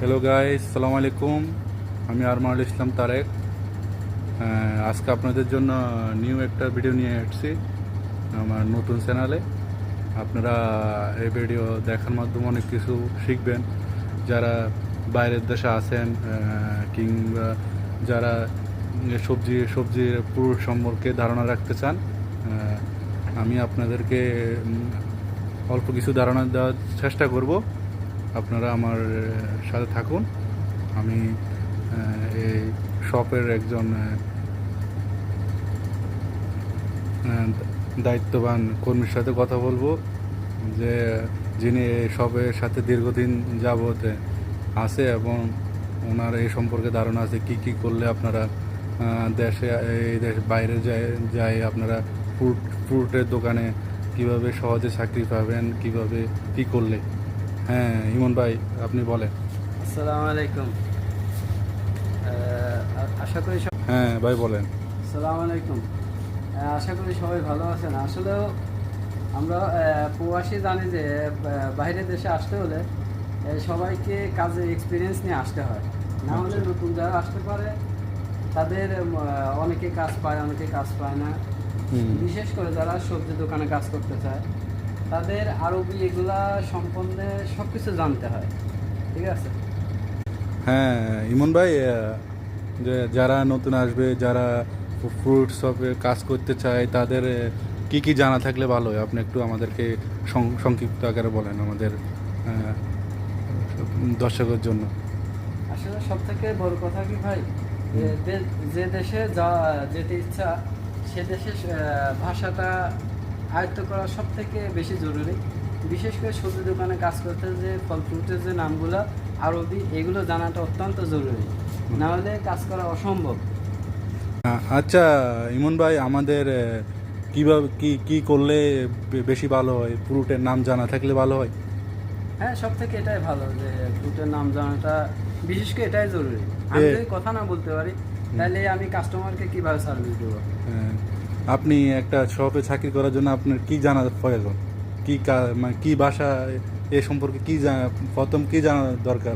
Hello guys, আসসালামু আলাইকুম। আমি আরমানুল ইসলাম তারেক। আজকে আপনাদের জন্য নিউ একটা ভিডিও নিয়ে আসছি আমার নতুন চ্যানেলে। আপনারা এই ভিডিও দেখার মাধ্যমে অনেক কিছু শিখবেন। যারা বাইরের দেশে আছেন কিংবা যারা সবজির পুরো সম্পর্কে ধারণা রাখতে চান, আমি আপনাদেরকে অল্প কিছু ধারণা দেওয়ার চেষ্টা করব। আপনারা আমার সাথে থাকুন। আমি এই শপের একজন দায়িত্ববান কর্মীর সাথে কথা বলবো, যে যিনি এই শপের সাথে দীর্ঘদিন যাবৎ আছে এবং ওনার এই সম্পর্কে ধারণা আছে কি কি করলে আপনারা দেশে এই দেশ বাইরে যায় আপনারা ফ্রুটের দোকানে কিভাবে সহজে চাকরি পাবেন, কিভাবে কি করলে। হ্যাঁ ইমন ভাই, আপনি বলেন। আসসালামু আলাইকুম। আশা করি হ্যাঁ ভাই বলেন। আসসালামু আলাইকুম। আশা করি সবাই ভালো আছেন। আসলেও আমরা প্রবাসী জানি যে বাইরের দেশে আসতে হলে সবাইকে কাজে এক্সপিরিয়েন্স নিয়ে আসতে হয়, না হলে নতুন যারা আসতে পারে তাদের অনেকে কাজ পায়, অনেকে কাজ পায় না। বিশেষ করে যারা সবজি দোকানে কাজ করতে চায় তাদের আরবি এগুলা সম্বন্ধে সব কিছু জানতে হয়। ঠিক আছে? হ্যাঁ ইমন ভাই, যে যারা নতুন আসবে, যারা ফ্রুট শপে কাজ করতে চায়, তাদের কি কি জানা থাকলে ভালো হয়? আপনি একটু আমাদেরকে সংক্ষিপ্ত আকারে বলেন আমাদের দর্শকের জন্য। আসলে সব থেকে বড় কথা কি ভাই, যে দেশে যেতে ইচ্ছা সে দেশের ভাষাটা আয়ত্ত করা সব থেকে বেশি জরুরি। বিশেষ করে সবজি দোকানে কাজ করতে যে ফল ফ্রুটের যে নামগুলো আরবি, এগুলো জানাটা অত্যন্ত জরুরি, না হলে কাজ করা অসম্ভব। আচ্ছা ইমন ভাই, আমাদের কিভাবে কি কি করলে বেশি ভালো হয়? ফ্রুটের নাম জানা থাকলে ভালো হয়? হ্যাঁ, সব থেকে এটাই ভালো যে ফ্রুটের নাম জানাটা, বিশেষ করে এটাই জরুরি। আমি যদি কথা না বলতে পারি তাহলে আমি কাস্টমারকে কিভাবে সার্ভিস দেবো? হ্যাঁ, আপনি একটা শপে চাকরি করার জন্য আপনার কি জানা প্রয়োজন? মানে কি ভাষা এ সম্পর্কে প্রথম কি জানা দরকার?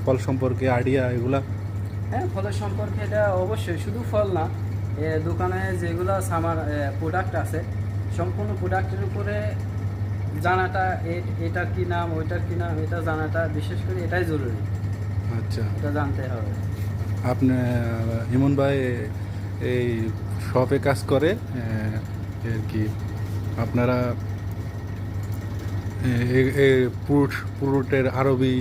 ফল সম্পর্কে আইডিয়া এগুলা। হ্যাঁ, ফলের সম্পর্কে এটা অবশ্যই, শুধু ফল না, দোকানে যেগুলো সামার প্রোডাক্ট আছে সম্পূর্ণ প্রোডাক্টের উপরে জানাটা, এটার কি নাম, ওইটার কি নাম, এটা জানাটা বিশেষ করে এটাই জরুরি। আচ্ছা, এটা জানতে হবে। আপনি ইমন ভাই এই শপে কাজ করে আর কি, আপনারা পুরুটের আরবি